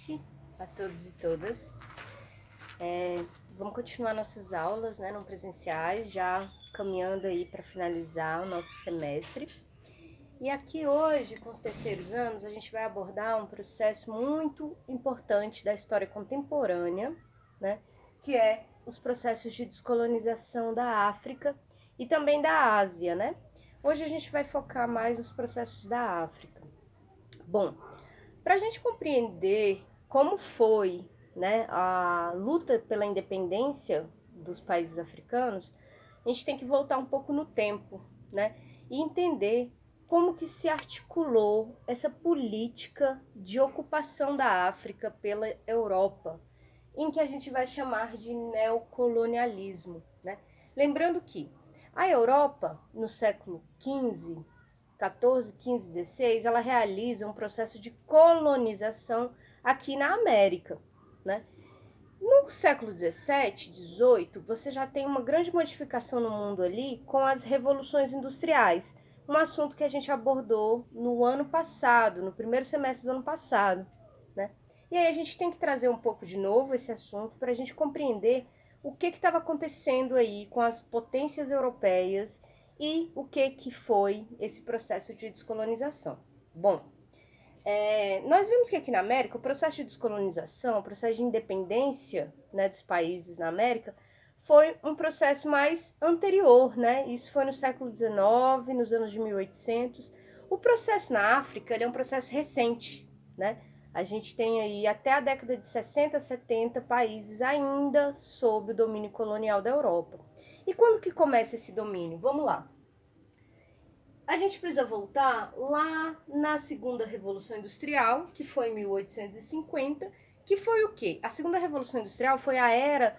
noite a todos e todas. Vamos continuar nossas aulas, né, não presenciais, já caminhando aí para finalizar o nosso semestre. E aqui hoje, com os terceiros anos, a gente vai abordar um processo muito importante da história contemporânea, né, que é os processos de descolonização da África e também da Ásia, né? Hoje a gente vai focar mais nos processos da África. Bom, para a gente compreender como foi, né, a luta pela independência dos países africanos, a gente tem que voltar um pouco no tempo, né, e entender como que se articulou essa política de ocupação da África pela Europa, em que a gente vai chamar de neocolonialismo, né? Lembrando que a Europa, no século XV, 14, 15, 16, ela realiza um processo de colonização aqui na América, né? No século 17, 18, você já tem uma grande modificação no mundo ali com as revoluções industriais, um assunto que a gente abordou no ano passado, no primeiro semestre do ano passado, né? E aí a gente tem que trazer um pouco de novo esse assunto para a gente compreender o que estava acontecendo aí com as potências europeias e o que foi esse processo de descolonização. Bom, nós vimos que aqui na América o processo de descolonização, o processo de independência, né, dos países na América, foi um processo mais anterior, né? Isso foi no século XIX, nos anos de 1800. O processo na África ele é um processo recente, né? A gente tem aí até a década de 60, 70 países ainda sob o domínio colonial da Europa. E quando que começa esse domínio? Vamos lá. A gente precisa voltar lá na segunda Revolução Industrial, que foi em 1850, que foi o quê? A segunda Revolução Industrial foi a era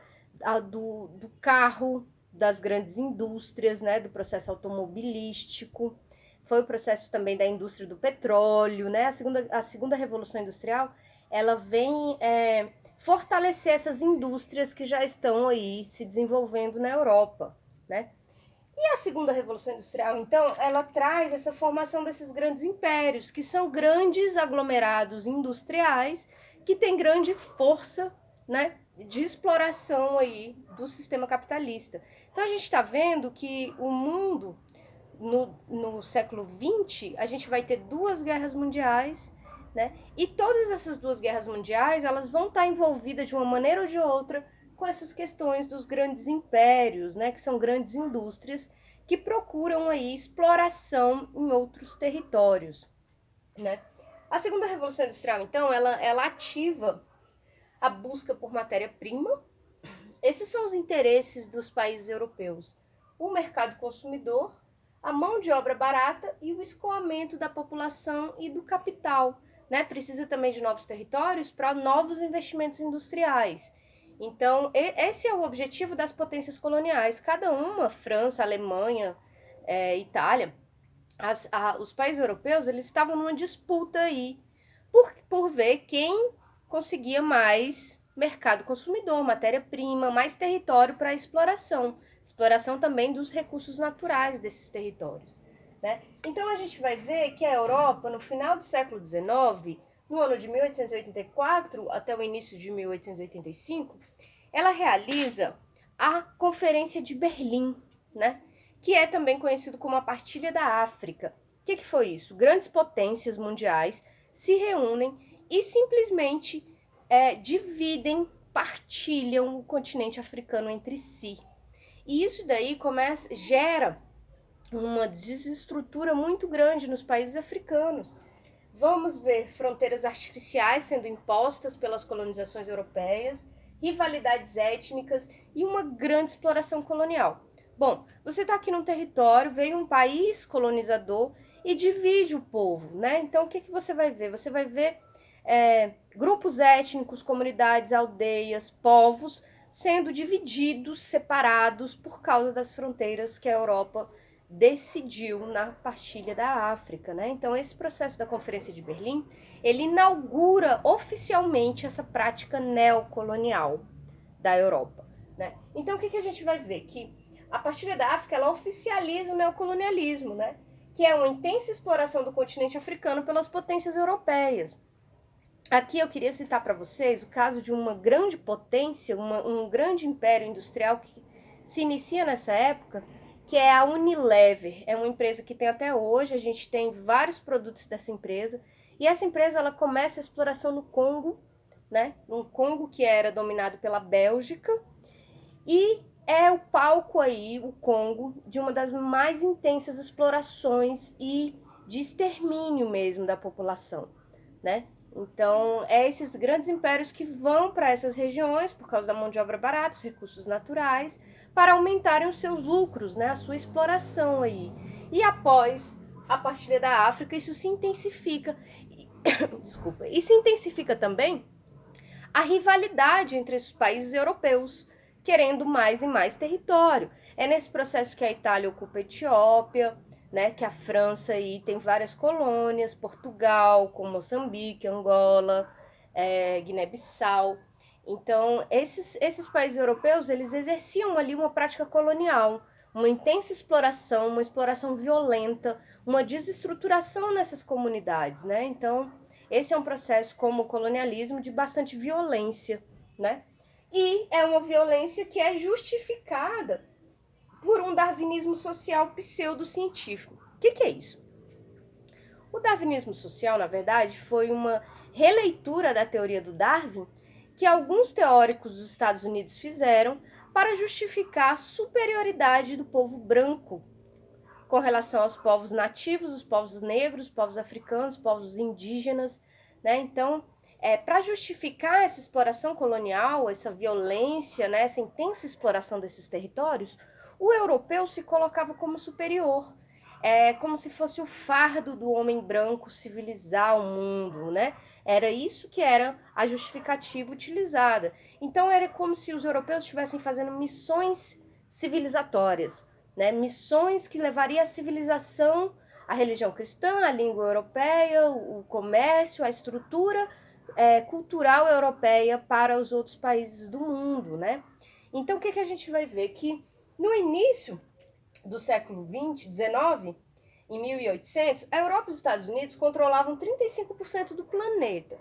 do carro, das grandes indústrias, né, do processo automobilístico, foi o processo também da indústria do petróleo, né? A segunda Revolução Industrial, ela vem fortalecer essas indústrias que já estão aí se desenvolvendo na Europa, né? E a segunda Revolução Industrial, então, ela traz essa formação desses grandes impérios, que são grandes aglomerados industriais que têm grande força, né, de exploração aí do sistema capitalista. Então a gente está vendo que o mundo no século XX a gente vai ter duas guerras mundiais, né? E todas essas duas guerras mundiais elas vão estar envolvidas de uma maneira ou de outra com essas questões dos grandes impérios, né? Que são grandes indústrias que procuram aí exploração em outros territórios, né? A segunda revolução industrial, então, ela ativa a busca por matéria-prima. Esses são os interesses dos países europeus: o mercado consumidor, a mão de obra barata e o escoamento da população e do capital, né? Precisa também de novos territórios para novos investimentos industriais. Então, esse é o objetivo das potências coloniais. Cada uma, França, Alemanha, Itália, os países europeus, eles estavam numa disputa aí por ver quem conseguia mais mercado consumidor, matéria-prima, mais território para exploração também dos recursos naturais desses territórios, né? Então a gente vai ver que a Europa, no final do século XIX, no ano de 1884 até o início de 1885, ela realiza a Conferência de Berlim, né? Que é também conhecido como a Partilha da África. O que foi isso? Grandes potências mundiais se reúnem e simplesmente dividem, partilham o continente africano entre si. E isso daí gera uma desestrutura muito grande nos países africanos. Vamos ver fronteiras artificiais sendo impostas pelas colonizações europeias, rivalidades étnicas e uma grande exploração colonial. Bom, você está aqui num território, veio um país colonizador e divide o povo, né? Então, o que você vai ver? Você vai ver grupos étnicos, comunidades, aldeias, povos sendo divididos, separados por causa das fronteiras que a Europa decidiu na partilha da África, né? Então esse processo da Conferência de Berlim, ele inaugura oficialmente essa prática neocolonial da Europa, né? Então o que a gente vai ver? Que a partilha da África, ela oficializa o neocolonialismo, né? Que é uma intensa exploração do continente africano pelas potências europeias. aqui eu queria citar para vocês o caso de uma grande potência, um grande império industrial que se inicia nessa época, que é a Unilever. É uma empresa que tem até hoje, a gente tem vários produtos dessa empresa, e essa empresa ela começa a exploração no Congo, né? Um Congo que era dominado pela Bélgica, e é o palco aí, o Congo, de uma das mais intensas explorações e de extermínio mesmo da população, né? Então, é esses grandes impérios que vão para essas regiões por causa da mão de obra barata, os recursos naturais, para aumentarem os seus lucros, né? A sua exploração aí. E após a partilha da África, isso se intensifica. Desculpa. E se intensifica também a rivalidade entre os países europeus, querendo mais e mais território. É nesse processo que a Itália ocupa a Etiópia, né, que a França aí tem várias colônias, Portugal, com Moçambique, Angola, Guiné-Bissau. Então, esses países europeus, eles exerciam ali uma prática colonial, uma intensa exploração, uma exploração violenta, uma desestruturação nessas comunidades, né? Então, esse é um processo, como o colonialismo, de bastante violência, né? E é uma violência que é justificada por um darwinismo social pseudocientífico. O que é isso? O darwinismo social, na verdade, foi uma releitura da teoria do Darwin que alguns teóricos dos Estados Unidos fizeram para justificar a superioridade do povo branco com relação aos povos nativos, os povos negros, os povos africanos, os povos indígenas, né? Então, para justificar essa exploração colonial, essa violência, né, essa intensa exploração desses territórios, o europeu se colocava como superior, como se fosse o fardo do homem branco civilizar o mundo, né? Era isso que era a justificativa utilizada. Então, era como se os europeus estivessem fazendo missões civilizatórias, né? Missões que levariam a civilização, a religião cristã, a língua europeia, o comércio, a estrutura cultural europeia para os outros países do mundo, né? Então, o que a gente vai ver? Que no início do século XIX, em 1800, a Europa e os Estados Unidos controlavam 35% do planeta.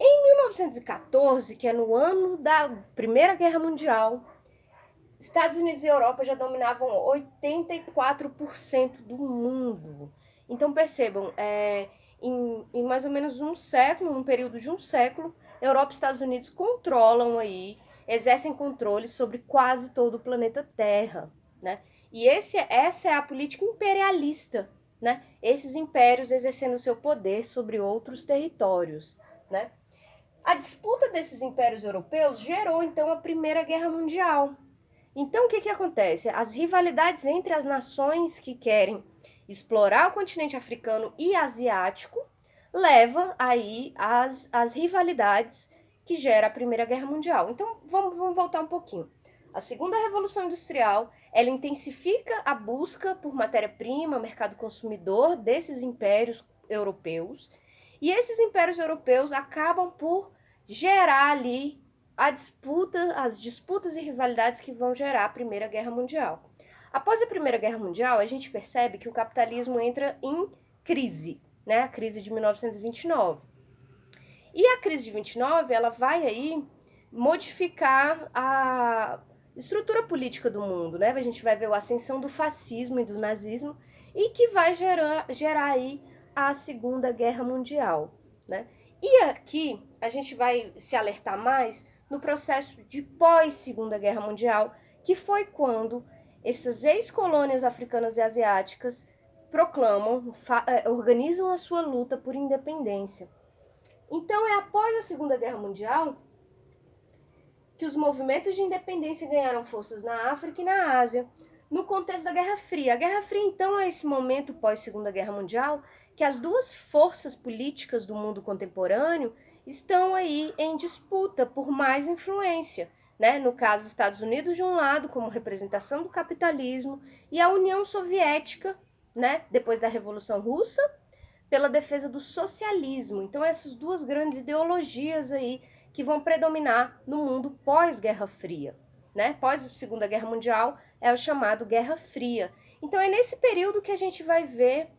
Em 1914, que é no ano da Primeira Guerra Mundial, Estados Unidos e Europa já dominavam 84% do mundo. Então percebam, em mais ou menos um século, num período de um século, Europa e Estados Unidos controlam aí, exercem controle sobre quase todo o planeta Terra, né? E essa é a política imperialista, né? Esses impérios exercendo o seu poder sobre outros territórios, né? A disputa desses impérios europeus gerou, então, a Primeira Guerra Mundial. Então, o que acontece? As rivalidades entre as nações que querem explorar o continente africano e asiático leva aí as rivalidades que gera a Primeira Guerra Mundial. Então, vamos voltar um pouquinho. A Segunda Revolução Industrial, ela intensifica a busca por matéria-prima, mercado consumidor desses impérios europeus, e esses impérios europeus acabam por gerar ali as disputas e rivalidades que vão gerar a Primeira Guerra Mundial. Após a Primeira Guerra Mundial, a gente percebe que o capitalismo entra em crise, né? A crise de 1929. E a crise de 29, ela vai aí modificar a estrutura política do mundo, né? A gente vai ver a ascensão do fascismo e do nazismo e que vai gerar aí a Segunda Guerra Mundial, né? E aqui a gente vai se alertar mais no processo de pós-Segunda Guerra Mundial, que foi quando essas ex-colônias africanas e asiáticas proclamam, organizam a sua luta por independência. Então é após a Segunda Guerra Mundial que os movimentos de independência ganharam forças na África e na Ásia, no contexto da Guerra Fria. A Guerra Fria, então, é esse momento pós-Segunda Guerra Mundial que as duas forças políticas do mundo contemporâneo estão aí em disputa por mais influência, né? No caso, Estados Unidos de um lado, como representação do capitalismo, e a União Soviética, né? Depois da Revolução Russa, pela defesa do socialismo. Então, essas duas grandes ideologias aí que vão predominar no mundo pós-Guerra Fria, né? Pós a Segunda Guerra Mundial é o chamado Guerra Fria. Então, é nesse período que a gente vai ver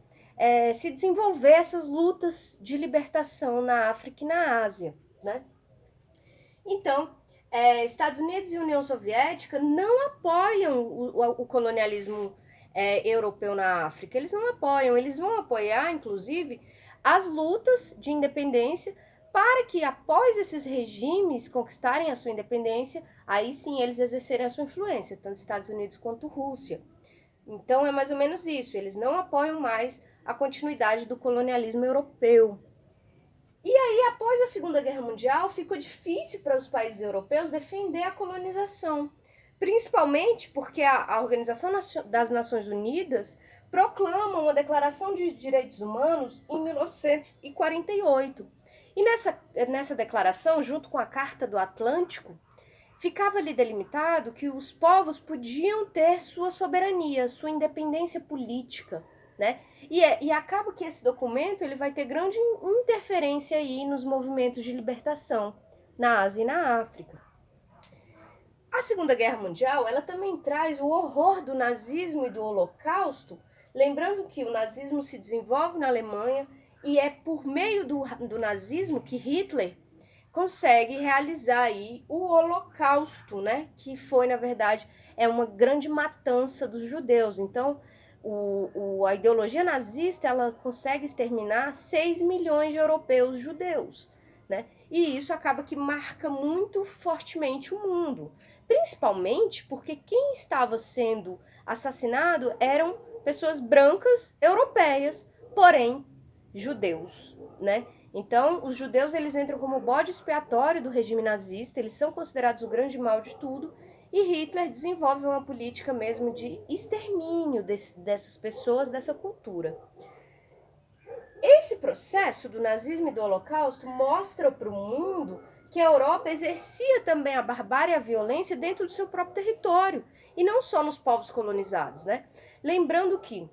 se desenvolver essas lutas de libertação na África e na Ásia, né? Então, Estados Unidos e União Soviética não apoiam o colonialismo europeu na África. Eles não apoiam, eles vão apoiar, inclusive, as lutas de independência para que, após esses regimes conquistarem a sua independência, aí sim eles exercerem a sua influência, tanto Estados Unidos quanto Rússia. Então, é mais ou menos isso. Eles não apoiam mais a continuidade do colonialismo europeu. E aí, após a Segunda Guerra Mundial, ficou difícil para os países europeus defender a colonização, principalmente porque a Organização das Nações Unidas proclama uma Declaração de Direitos Humanos em 1948. E nessa declaração, junto com a Carta do Atlântico, ficava ali delimitado que os povos podiam ter sua soberania, sua independência política, né? E acaba que esse documento ele vai ter grande interferência aí nos movimentos de libertação na Ásia e na África. A Segunda Guerra Mundial, ela também traz o horror do nazismo e do Holocausto, lembrando que o nazismo se desenvolve na Alemanha e é por meio do nazismo que Hitler consegue realizar aí o Holocausto, né? Que foi, na verdade, uma grande matança dos judeus. Então, a ideologia nazista, ela consegue exterminar 6 milhões de europeus judeus, né? E isso acaba que marca muito fortemente o mundo, principalmente porque quem estava sendo assassinado eram pessoas brancas europeias, porém judeus, né? Então, os judeus eles entram como bode expiatório do regime nazista, eles são considerados o grande mal de tudo, e Hitler desenvolve uma política mesmo de extermínio dessas pessoas, dessa cultura. Esse processo do nazismo e do Holocausto mostra para o mundo que a Europa exercia também a barbárie e a violência dentro do seu próprio território, e não só nos povos colonizados, né? Lembrando que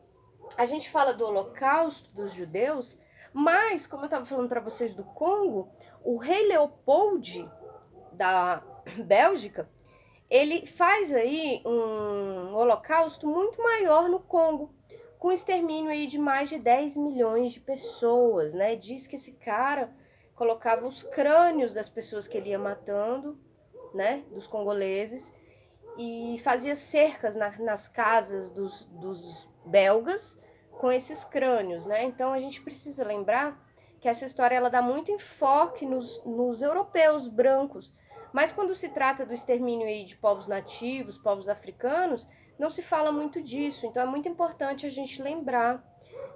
a gente fala do Holocausto dos judeus, mas, como eu estava falando para vocês do Congo, o rei Leopold da Bélgica, ele faz aí um holocausto muito maior no Congo, com extermínio aí de mais de 10 milhões de pessoas, né? Diz que esse cara colocava os crânios das pessoas que ele ia matando, né? Dos congoleses, e fazia cercas nas casas dos belgas com esses crânios, né? Então a gente precisa lembrar que essa história ela dá muito enfoque nos europeus brancos, mas quando se trata do extermínio aí de povos nativos, povos africanos, não se fala muito disso. Então é muito importante a gente lembrar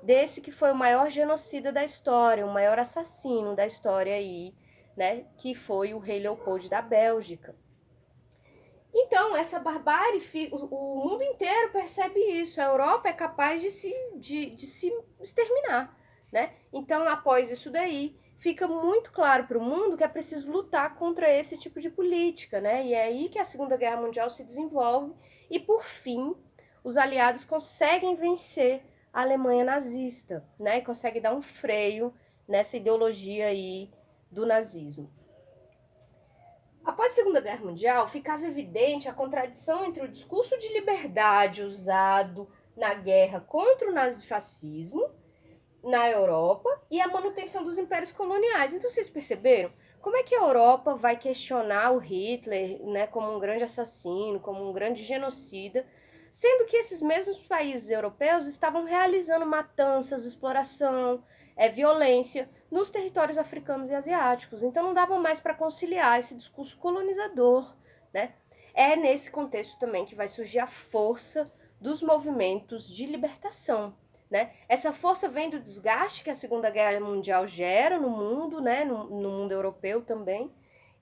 desse que foi o maior genocida da história, o maior assassino da história aí, né? Que foi o rei Leopold da Bélgica. Então, essa barbárie, o mundo inteiro percebe isso. A Europa é capaz de se exterminar, né? Então, após isso daí, fica muito claro para o mundo que é preciso lutar contra esse tipo de política, né? E é aí que a Segunda Guerra Mundial se desenvolve e, por fim, os aliados conseguem vencer a Alemanha nazista, né? E conseguem dar um freio nessa ideologia aí do nazismo. Após a Segunda Guerra Mundial, ficava evidente a contradição entre o discurso de liberdade usado na guerra contra o nazifascismo na Europa e a manutenção dos impérios coloniais. Então, vocês perceberam como é que a Europa vai questionar o Hitler, né, como um grande assassino, como um grande genocida, sendo que esses mesmos países europeus estavam realizando matanças, exploração, violência nos territórios africanos e asiáticos. Então não dava mais para conciliar esse discurso colonizador, né? É nesse contexto também que vai surgir a força dos movimentos de libertação, né? Essa força vem do desgaste que a Segunda Guerra Mundial gera no mundo, né? No mundo europeu também,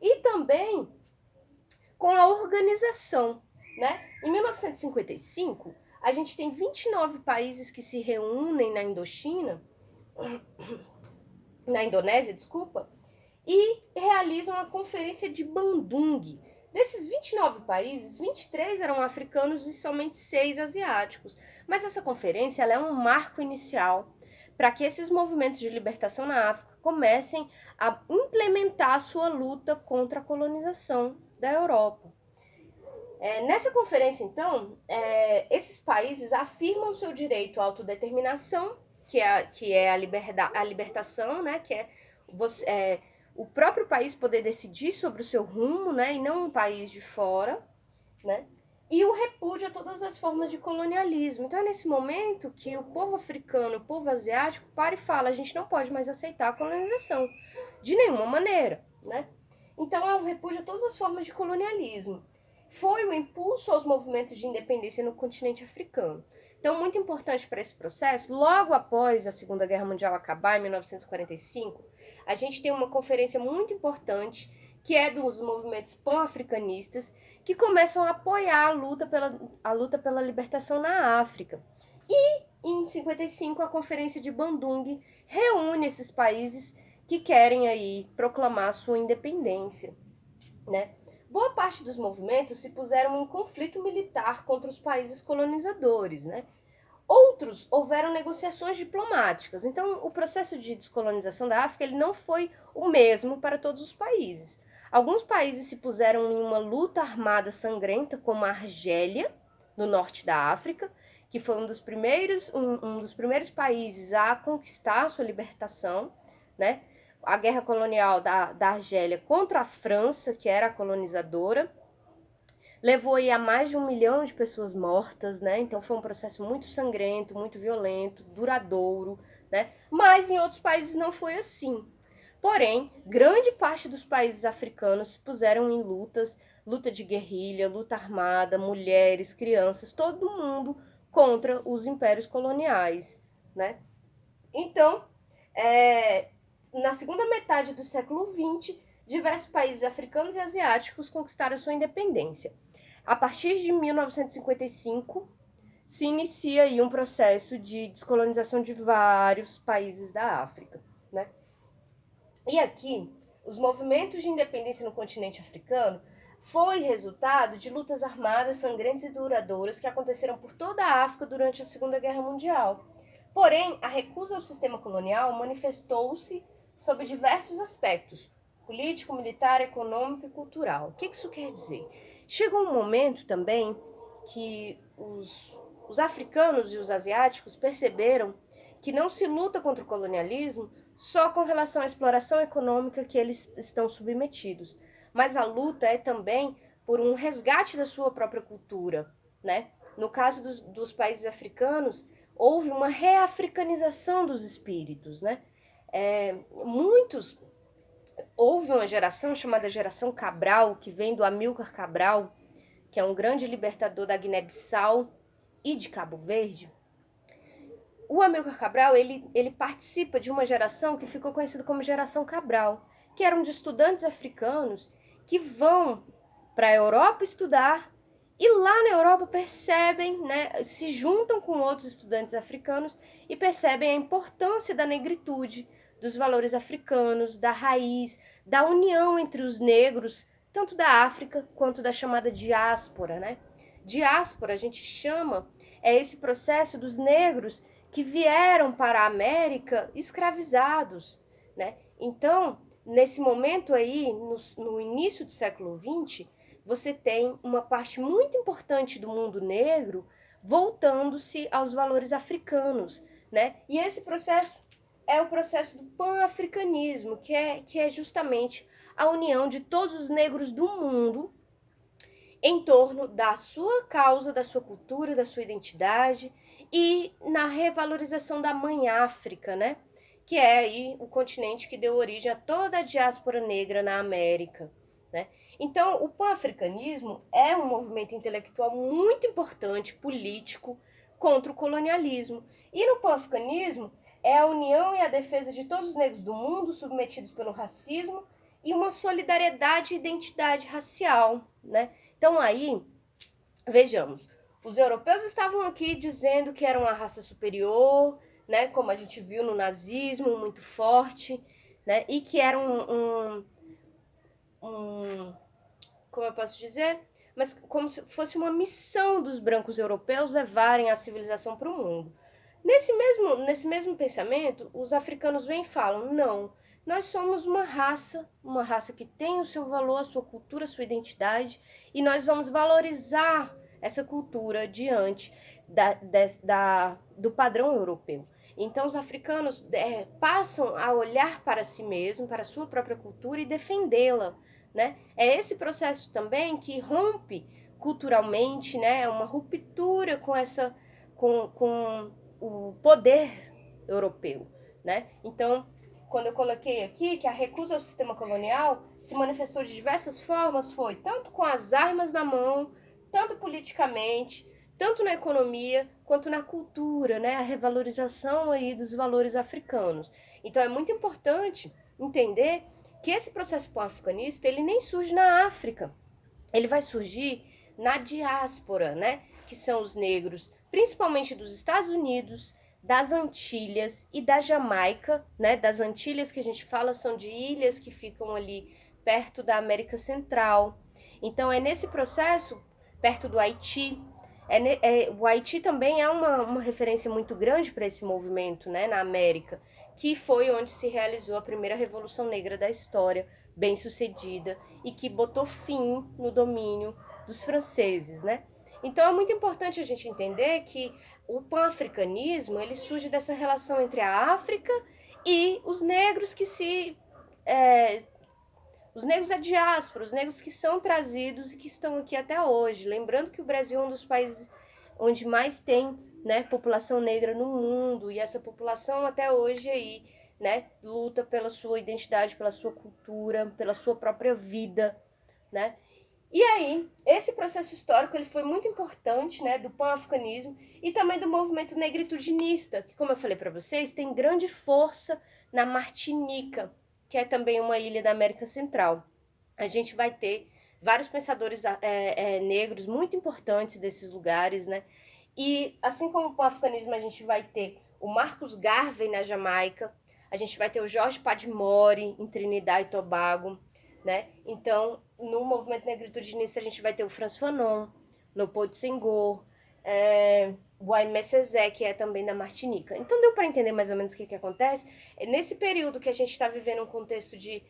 e também com a organização, né? Em 1955, a gente tem 29 países que se reúnem na Indonésia, desculpa, e realizam a Conferência de Bandung. Desses 29 países, 23 eram africanos e somente 6 asiáticos. Mas essa conferência ela é um marco inicial para que esses movimentos de libertação na África comecem a implementar a sua luta contra a colonização da Europa. Nessa conferência, então, esses países afirmam seu direito à autodeterminação que é a libertação, né? Que é, o próprio país poder decidir sobre o seu rumo, né? E não um país de fora, né? E o repúdio a todas as formas de colonialismo. Então é nesse momento que o povo africano, o povo asiático, para e fala, a gente não pode mais aceitar a colonização, de nenhuma maneira, né? Então é um repúdio a todas as formas de colonialismo. Foi o impulso aos movimentos de independência no continente africano. Então, muito importante para esse processo, logo após a Segunda Guerra Mundial acabar, em 1945, a gente tem uma conferência muito importante, que é dos movimentos pan-africanistas, que começam a apoiar a luta pela libertação na África. E, em 55, a Conferência de Bandung reúne esses países que querem aí proclamar sua independência, né? Boa parte dos movimentos se puseram em conflito militar contra os países colonizadores, né? Outros houveram negociações diplomáticas. Então, o processo de descolonização da África ele não foi o mesmo para todos os países. Alguns países se puseram em uma luta armada sangrenta, como a Argélia, no norte da África, que foi um dos primeiros países a conquistar sua libertação, né? A guerra colonial da Argélia contra a França, que era a colonizadora, levou aí a mais de 1 milhão de pessoas mortas, né? Então foi um processo muito sangrento, muito violento, duradouro, né? Mas em outros países não foi assim. Porém, grande parte dos países africanos se puseram em luta de guerrilha, luta armada, mulheres, crianças, todo mundo contra os impérios coloniais, né? Então, na segunda metade do século XX, diversos países africanos e asiáticos conquistaram sua independência. A partir de 1955, se inicia aí um processo de descolonização de vários países da África, né? E aqui, os movimentos de independência no continente africano foi resultado de lutas armadas sangrentas e duradouras que aconteceram por toda a África durante a Segunda Guerra Mundial. Porém, a recusa ao sistema colonial manifestou-se sob diversos aspectos: político, militar, econômico e cultural. O que isso quer dizer? Chegou um momento também que os africanos e os asiáticos perceberam que não se luta contra o colonialismo só com relação à exploração econômica que eles estão submetidos, mas a luta é também por um resgate da sua própria cultura, né? No caso dos países africanos, houve uma reafricanização dos espíritos, né? Houve uma geração chamada geração Cabral, que vem do Amílcar Cabral, que é um grande libertador da Guiné-Bissau e de Cabo Verde. O Amílcar Cabral, ele participa de uma geração que ficou conhecida como geração Cabral, que eram de estudantes africanos que vão para a Europa estudar e lá na Europa percebem, né, se juntam com outros estudantes africanos e percebem a importância da negritude, dos valores africanos, da raiz, da união entre os negros, tanto da África quanto da chamada diáspora, né? Diáspora, a gente chama, é esse processo dos negros que vieram para a América escravizados, né? Então, nesse momento aí, no início do século XX, você tem uma parte muito importante do mundo negro voltando-se aos valores africanos, né? E esse processo é o processo do pan-africanismo, que é justamente a união de todos os negros do mundo em torno da sua causa, da sua cultura, da sua identidade e na revalorização da mãe África, né? Que é aí o continente que deu origem a toda a diáspora negra na América, né? Então, o pan-africanismo é um movimento intelectual muito importante, político, contra o colonialismo. E no pan-africanismo é a união e a defesa de todos os negros do mundo submetidos pelo racismo e uma solidariedade e identidade racial, né? Então aí, vejamos, os europeus estavam aqui dizendo que era uma raça superior, né? Como a gente viu no nazismo, muito forte, né? E que era como eu posso dizer? Mas como se fosse uma missão dos brancos europeus levarem a civilização para o mundo. Nesse mesmo pensamento, os africanos vêm e falam, não, nós somos uma raça que tem o seu valor, a sua cultura, a sua identidade, e nós vamos valorizar essa cultura diante do padrão europeu. Então os africanos passam a olhar para si mesmos, para a sua própria cultura e defendê-la, né? É esse processo também que rompe culturalmente, né? É uma ruptura com o poder europeu, né? Então, quando eu coloquei aqui que a recusa ao sistema colonial se manifestou de diversas formas, foi tanto com as armas na mão, tanto politicamente, tanto na economia quanto na cultura, né? A revalorização aí dos valores africanos. Então é muito importante entender que esse processo pan-africanista, ele nem surge na África. Ele vai surgir na diáspora, né? Que são os negros, principalmente dos Estados Unidos, das Antilhas e da Jamaica, né? Das Antilhas que a gente fala são de ilhas que ficam ali perto da América Central. Então é nesse processo, perto do Haiti, o Haiti também é uma referência muito grande para esse movimento, né, na América, que foi onde se realizou a primeira Revolução Negra da história, bem sucedida, e que botou fim no domínio dos franceses, né? Então é muito importante a gente entender que o pan-africanismo ele surge dessa relação entre a África e os negros os negros da diáspora, os negros que são trazidos e que estão aqui até hoje. Lembrando que o Brasil é um dos países onde mais tem, né, população negra no mundo, e essa população até hoje aí, né, luta pela sua identidade, pela sua cultura, pela sua própria vida, né? E aí, esse processo histórico ele foi muito importante, né, do pan-africanismo e também do movimento negritudianista, que, como eu falei para vocês, tem grande força na Martinica, que é também uma ilha da América Central. A gente vai ter vários pensadores negros muito importantes desses lugares, né? E assim como o pan-africanismo, a gente vai ter o Marcus Garvey na Jamaica, a gente vai ter o Jorge Padmore em Trinidad e Tobago, né? Então, no movimento negritudianista, a gente vai ter o Frantz Fanon, Leopold Senghor, o Aimé Césaire, que é também da Martinica. Então, deu para entender mais ou menos o que acontece? Nesse período que a gente está vivendo um contexto de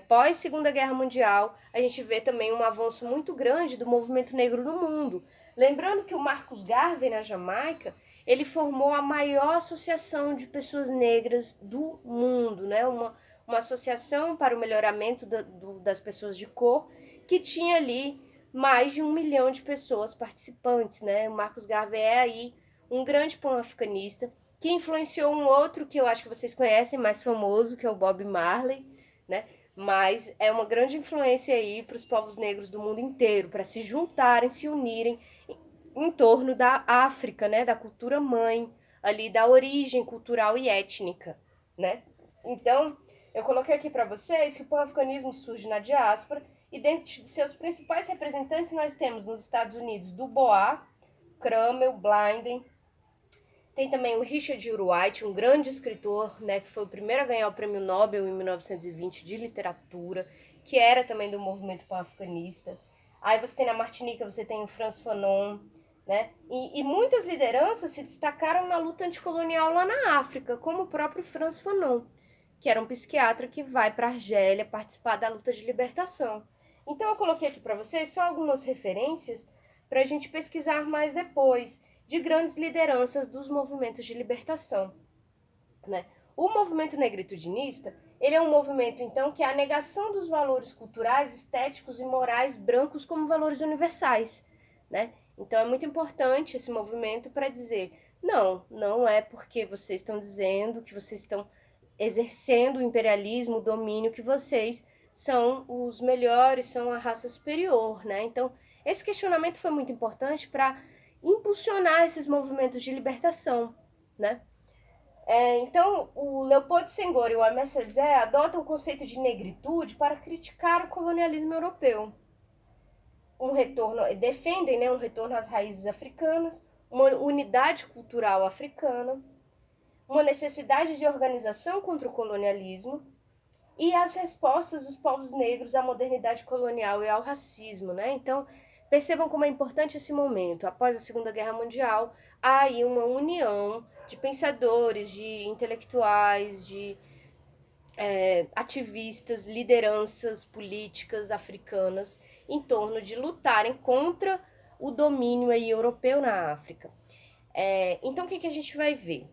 pós-Segunda Guerra Mundial, a gente vê também um avanço muito grande do movimento negro no mundo. Lembrando que o Marcus Garvey, na Jamaica, ele formou a maior associação de pessoas negras do mundo, né? Uma associação para o melhoramento das pessoas de cor, que tinha ali mais de 1 milhão de pessoas participantes, né? O Marcus Garvey é aí um grande pan-africanista, que influenciou um outro que eu acho que vocês conhecem, mais famoso, que é o Bob Marley, né? Mas é uma grande influência aí para os povos negros do mundo inteiro, para se juntarem, se unirem em torno da África, né? Da cultura mãe, ali da origem cultural e étnica, né? Então, eu coloquei aqui para vocês que o pan-africanismo surge na diáspora e dentre de seus principais representantes nós temos nos Estados Unidos Dubois, Cramel, Blinden. Tem também o Richard Wright, um grande escritor, né, que foi o primeiro a ganhar o Prêmio Nobel em 1920 de literatura, que era também do movimento pan-africanista. Aí você tem na Martinica, você tem o Frantz Fanon, né? E muitas lideranças se destacaram na luta anticolonial lá na África, como o próprio Frantz Fanon, que era um psiquiatra que vai para a Argélia participar da luta de libertação. Então eu coloquei aqui para vocês só algumas referências para a gente pesquisar mais depois, de grandes lideranças dos movimentos de libertação, né? O movimento negritudianista, ele é um movimento, então, que é a negação dos valores culturais, estéticos e morais brancos como valores universais, né? Então, é muito importante esse movimento para dizer, não é porque vocês estão dizendo que vocês estão exercendo o imperialismo, o domínio, que vocês são os melhores, são a raça superior, né? Então, esse questionamento foi muito importante para impulsionar esses movimentos de libertação, né? Então, o Leopold Senghor e o Aimé Césaire adotam o conceito de negritude para criticar o colonialismo europeu. Defendem, né, um retorno às raízes africanas, uma unidade cultural africana, uma necessidade de organização contra o colonialismo e as respostas dos povos negros à modernidade colonial e ao racismo, né? Então, percebam como é importante esse momento. Após a Segunda Guerra Mundial, há aí uma união de pensadores, de intelectuais, de ativistas, lideranças políticas africanas em torno de lutarem contra o domínio aí europeu na África. Então, o que a gente vai ver?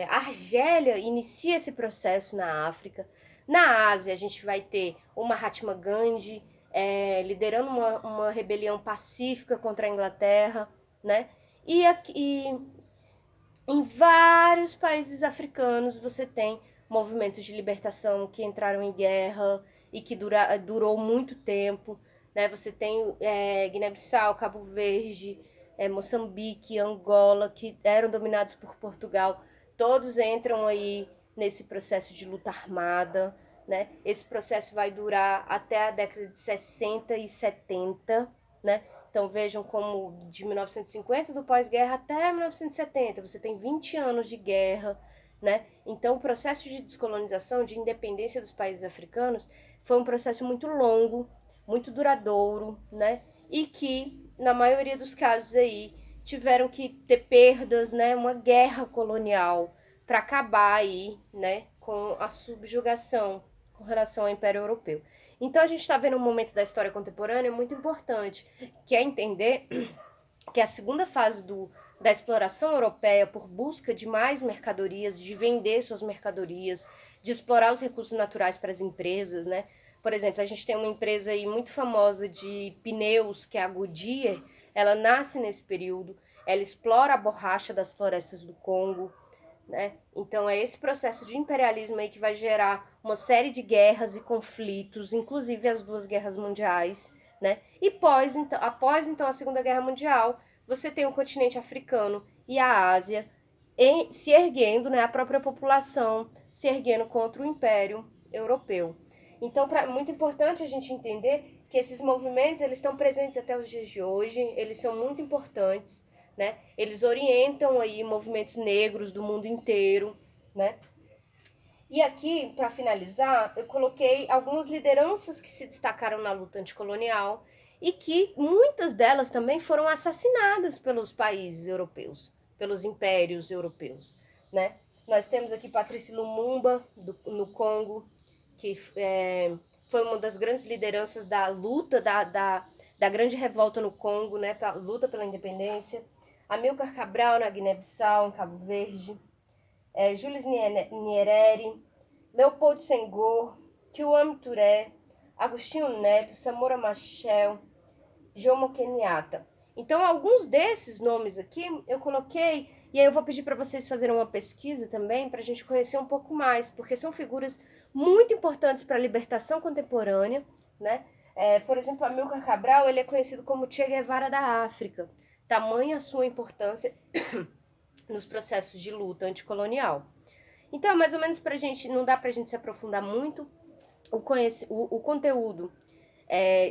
a Argélia inicia esse processo na África. Na Ásia, a gente vai ter o Mahatma Gandhi liderando uma rebelião pacífica contra a Inglaterra, né? E em vários países africanos você tem movimentos de libertação que entraram em guerra e que durou muito tempo, né? Você tem Guiné-Bissau, Cabo Verde, Moçambique, Angola, que eram dominados por Portugal. Todos entram aí nesse processo de luta armada, né? Esse processo vai durar até a década de 60 e 70, né? Então vejam como de 1950 do pós-guerra até 1970, você tem 20 anos de guerra, né? Então o processo de descolonização, de independência dos países africanos, foi um processo muito longo, muito duradouro, né? E que, na maioria dos casos aí, tiveram que ter perdas, né? Uma guerra colonial para acabar aí, né? Com a subjugação com relação ao Império Europeu. Então a gente está vendo um momento da história contemporânea muito importante, que é entender que a segunda fase da exploração europeia por busca de mais mercadorias, de vender suas mercadorias, de explorar os recursos naturais para as empresas, né? Por exemplo, a gente tem uma empresa aí muito famosa de pneus, que é a Goodyear, ela nasce nesse período, ela explora a borracha das florestas do Congo, né? Então é esse processo de imperialismo aí que vai gerar uma série de guerras e conflitos, inclusive as duas guerras mundiais, né? E após então a Segunda Guerra Mundial, você tem o continente africano e a Ásia se erguendo, né? A própria população se erguendo contra o Império Europeu. Então, muito importante a gente entender que esses movimentos eles estão presentes até os dias de hoje, eles são muito importantes, né? Eles orientam aí movimentos negros do mundo inteiro, né? E aqui, para finalizar, eu coloquei algumas lideranças que se destacaram na luta anticolonial e que muitas delas também foram assassinadas pelos países europeus, pelos impérios europeus, né? Nós temos aqui Patrice Lumumba, no Congo, que foi uma das grandes lideranças da luta, da grande revolta no Congo, né? A luta pela independência. Amilcar Cabral, na Guiné-Bissau, em Cabo Verde. Jules Nyerere, Leopold Senghor, Kwame Touré, Agostinho Neto, Samora Machel, Jomo Kenyatta. Então, alguns desses nomes aqui eu coloquei, e aí eu vou pedir para vocês fazerem uma pesquisa também, para a gente conhecer um pouco mais, porque são figuras muito importantes para a libertação contemporânea, né? Por exemplo, Amilcar Cabral, ele é conhecido como Che Guevara da África, tamanha a sua importância nos processos de luta anticolonial. Então, mais ou menos não dá pra gente se aprofundar muito, o conteúdo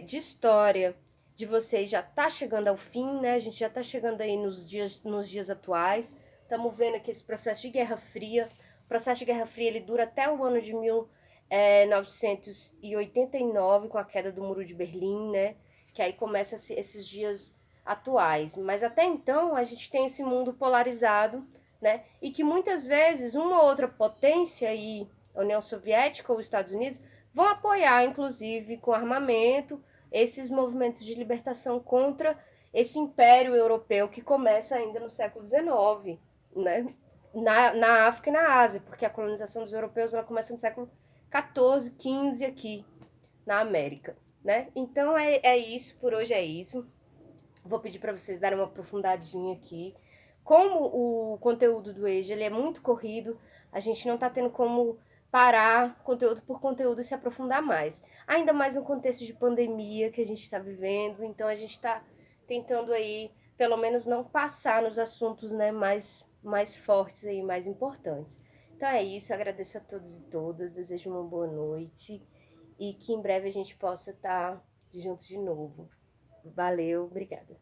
de história de vocês já tá chegando ao fim, né? A gente já tá chegando aí nos dias atuais. Estamos vendo que esse processo de Guerra Fria, o processo de Guerra Fria, ele dura até o ano de 1989, com a queda do Muro de Berlim, né? Que aí começa esses dias atuais. Mas até então a gente tem esse mundo polarizado, né? E que muitas vezes uma ou outra potência, aí, a União Soviética ou os Estados Unidos, vão apoiar, inclusive, com armamento, esses movimentos de libertação contra esse império europeu que começa ainda no século XIX, né? Na África e na Ásia, porque a colonização dos europeus ela começa no século XIV, XV aqui na América, né? Então é isso, por hoje é isso. Vou pedir para vocês darem uma aprofundadinha aqui. Como o conteúdo do EJA ele é muito corrido, a gente não está tendo como parar conteúdo por conteúdo e se aprofundar mais. Ainda mais no contexto de pandemia que a gente está vivendo, então a gente está tentando aí, pelo menos não passar nos assuntos, né, mais fortes aí, mais importantes. Então é isso, agradeço a todos e todas, desejo uma boa noite e que em breve a gente possa estar juntos de novo. Valeu, obrigada.